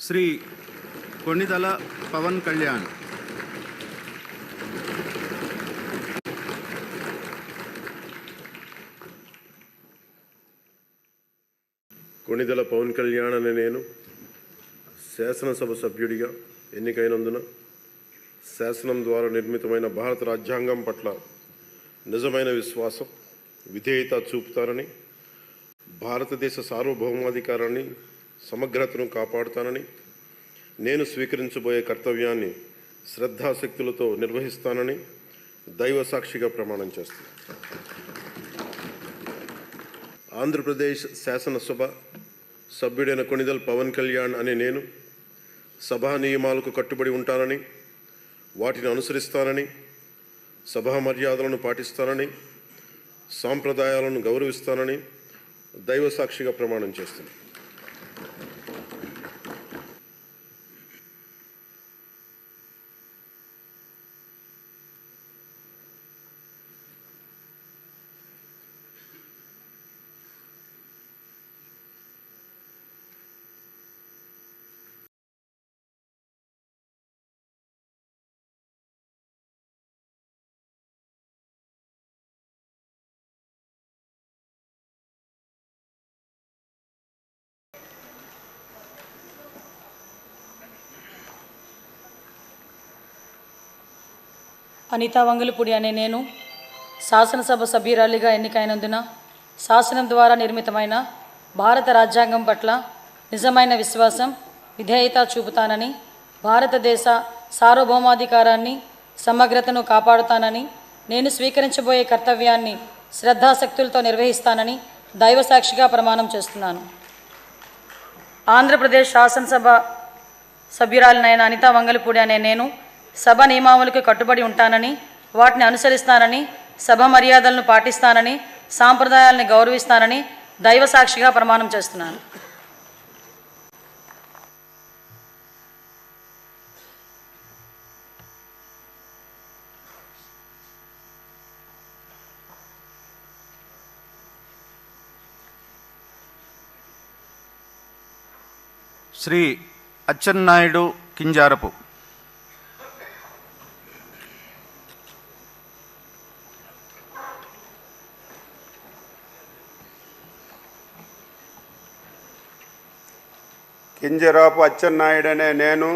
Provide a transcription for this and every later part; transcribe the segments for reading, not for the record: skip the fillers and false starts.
శ్రీ కొణిదల పవన్ కళ్యాణ్. కొణిదల పవన్ కళ్యాణ్ అనే నేను శాసనసభ సభ్యుడిగా ఎన్నికైనందున శాసనం ద్వారా నిర్మితమైన భారత రాజ్యాంగం పట్ల నిజమైన విశ్వాసం, విధేయత చూపుతానని, భారతదేశ సార్వభౌమాధికారాన్ని, సమగ్రతను కాపాడుతానని, నేను స్వీకరించబోయే కర్తవ్యాన్ని శ్రద్ధాశక్తులతో నిర్వహిస్తానని దైవ సాక్షిగా ప్రమాణం చేస్తాను. ఆంధ్రప్రదేశ్ శాసనసభ సభ్యుడైన కొణిదల్ పవన్ కళ్యాణ్ అనే నేను సభా నియమాలకు కట్టుబడి ఉంటానని, వాటిని అనుసరిస్తానని, సభా మర్యాదలను పాటిస్తానని, సాంప్రదాయాలను గౌరవిస్తానని దైవ సాక్షిగా ప్రమాణం చేస్తాను. అనితా వంగలపూడి అనే నేను శాసనసభ సభ్యురాలిగా ఎన్నికైనందున శాసనం ద్వారా నిర్మితమైన భారత రాజ్యాంగం పట్ల నిజమైన విశ్వాసం, విధేయత చూపుతానని, భారతదేశ సార్వభౌమాధికారాన్ని, సమగ్రతను కాపాడుతానని, నేను స్వీకరించబోయే కర్తవ్యాన్ని శ్రద్ధాశక్తులతో నిర్వహిస్తానని దైవ సాక్షిగా ప్రమాణం చేస్తున్నాను. ఆంధ్రప్రదేశ్ శాసనసభ సభ్యురాలినైన అనితా వంగలపూడి అనే నేను సభ నియమావళికి కట్టుబడి ఉంటానని, వాటిని అనుసరిస్తానని, సభ మర్యాదలను పాటిస్తానని, సాంప్రదాయాలను గౌరవిస్తానని దైవ సాక్షిగా ప్రమాణం చేస్తున్నాను. శ్రీ అచ్చెన్నాయుడు కింజారపు. కింజరాపు అచ్చెన్నాయుడు అనే నేను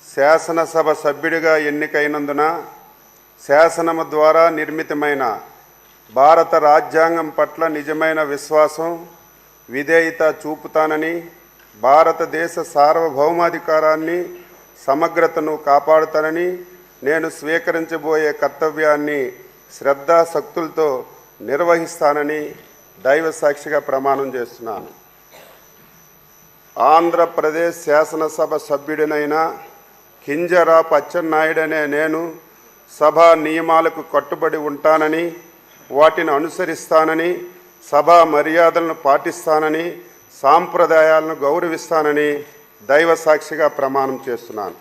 శాసనసభ సభ్యుడిగా ఎన్నికైనందున శాసనము ద్వారా నిర్మితమైన భారత రాజ్యాంగం పట్ల నిజమైన విశ్వాసం, విధేయత చూపుతానని, భారతదేశ సార్వభౌమాధికారాన్ని, సమగ్రతను కాపాడుతానని, నేను స్వీకరించబోయే కర్తవ్యాన్ని శ్రద్ధాశక్తులతో నిర్వహిస్తానని దైవ సాక్షిగా ప్రమాణం చేస్తున్నాను. ఆంధ్రప్రదేశ్ శాసనసభ సభ్యుడినైన కింజరాపు అచ్చెన్నాయుడు అనే నేను సభా నియమాలకు కట్టుబడి ఉంటానని, వాటిని అనుసరిస్తానని, సభా మర్యాదలను పాటిస్తానని, సాంప్రదాయాలను గౌరవిస్తానని దైవ సాక్షిగా ప్రమాణం చేస్తున్నాను.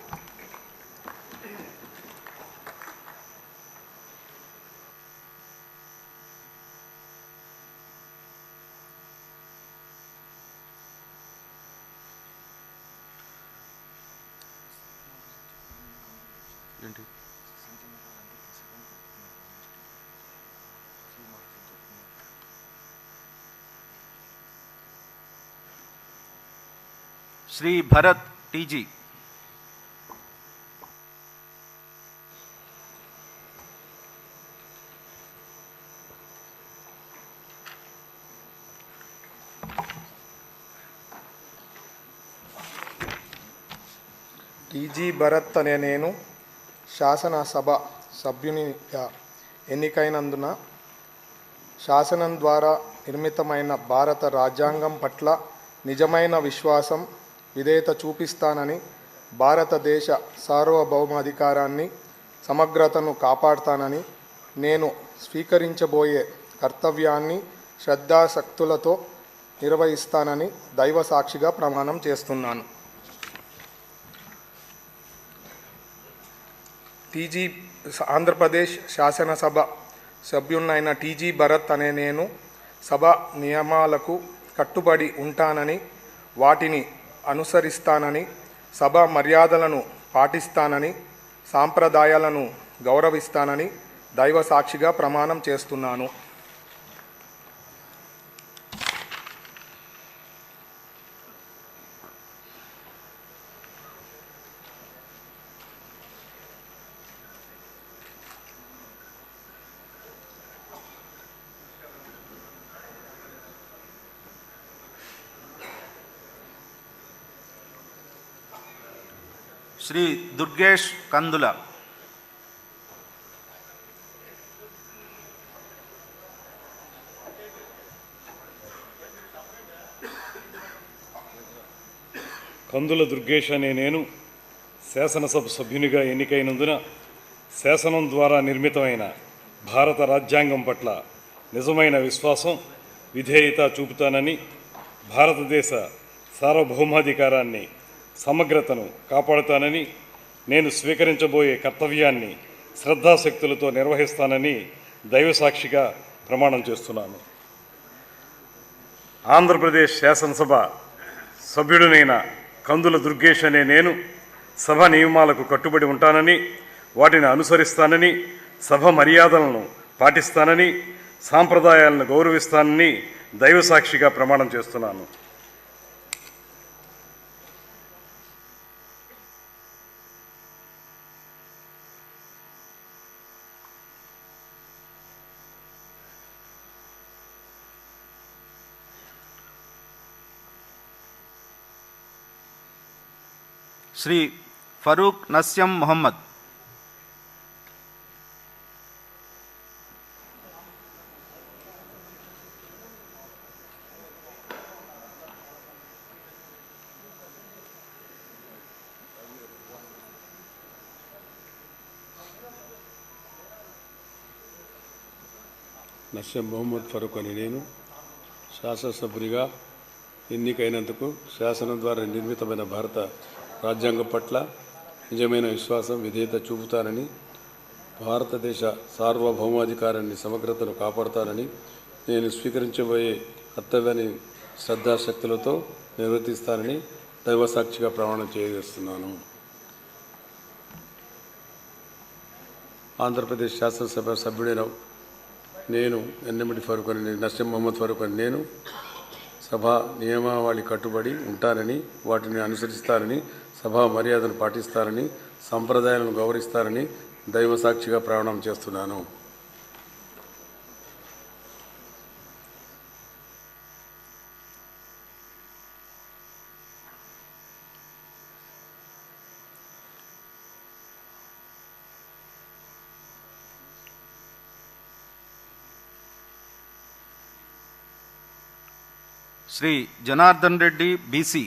శ్రీ భరత్ టీజీ. టీజీ భరత్ అనే నేను శాసనసభ సభ్యునిగా ఎన్నికైనందున శాసనం ద్వారా నిర్మితమైన భారత రాజ్యాంగం పట్ల నిజమైన విశ్వాసం, విధేయత చూపిస్తానని, భారతదేశ సార్వభౌమాధికారాన్ని, సమగ్రతను కాపాడుతానని, నేను స్వీకరించబోయే కర్తవ్యాన్ని శ్రద్ధాశక్తులతో నిర్వహిస్తానని దైవ సాక్షిగా ప్రమాణం చేస్తున్నాను. ఆంధ్రప్రదేశ్ శాసనసభ సభ్యునైన టీజీ భరత్ అనే నేను సభ నియమాలకు కట్టుబడి ఉంటానని, వాటిని అనుసరిస్తానని, సభ మర్యాదలను పాటిస్తానని, సాంప్రదాయాలను గౌరవిస్తానని దైవ సాక్షిగా ప్రమాణం చేస్తున్నాను. శ్రీ దుర్గేష్ కందుల, కందుల దుర్గేష్ అనే నేను శాసనసభ సభ్యునిగా ఎన్నికైనందున శాసనం ద్వారా నిర్మితమైన భారత రాజ్యాంగం పట్ల నిజమైన విశ్వాసం, విధేయత చూపుతానని, భారతదేశ సార్వభౌమాధికారాన్ని, సమగ్రతను కాపాడుతానని, నేను స్వీకరించబోయే కర్తవ్యాన్ని శ్రద్ధాశక్తులతో నిర్వహిస్తానని దైవసాక్షిగా ప్రమాణం చేస్తున్నాను. ఆంధ్రప్రదేశ్ శాసనసభ సభ్యుడినైన కందుల దుర్గేష్ అనే నేను సభ నియమాలకు కట్టుబడి ఉంటానని, వాటిని అనుసరిస్తానని, సభ మర్యాదలను పాటిస్తానని, సాంప్రదాయాలను గౌరవిస్తానని దైవసాక్షిగా ప్రమాణం చేస్తున్నాను. శ్రీ ఫరూక్ నస్యం మొహమ్మద్, నస్యం మొహమ్మద్ ఫరూక్ అని నేను శాసనసభ్యునిగా ఎన్నికైనందుకు శాసనం ద్వారా నిర్మితమైన భారత రాజ్యాంగం పట్ల నిజమైన విశ్వాసం, విధేయత చూపుతానని, భారతదేశ సార్వభౌమాధికారాన్ని, సమగ్రతను కాపాడుతానని, నేను స్వీకరించబోయే కర్తవ్యాన్ని శ్రద్ధాశక్తులతో నిర్వర్తిస్తానని దైవసాక్షిగా ప్రమాణం చేస్తున్నాను. ఆంధ్రప్రదేశ్ శాసనసభ సభ్యుడైన నేను నస్యం మొహమ్మద్ ఫరూక్ అని నేను సభా నియమావళి కట్టుబడి ఉంటానని, వాటిని అనుసరిస్తానని, సభా మర్యాదను పాటిస్తానని, సంప్రదాయాలను గౌరవిస్తానని దైవసాక్షిగా ప్రమాణం చేస్తున్నాను. శ్రీ జనార్దన్ రెడ్డి బీసీ,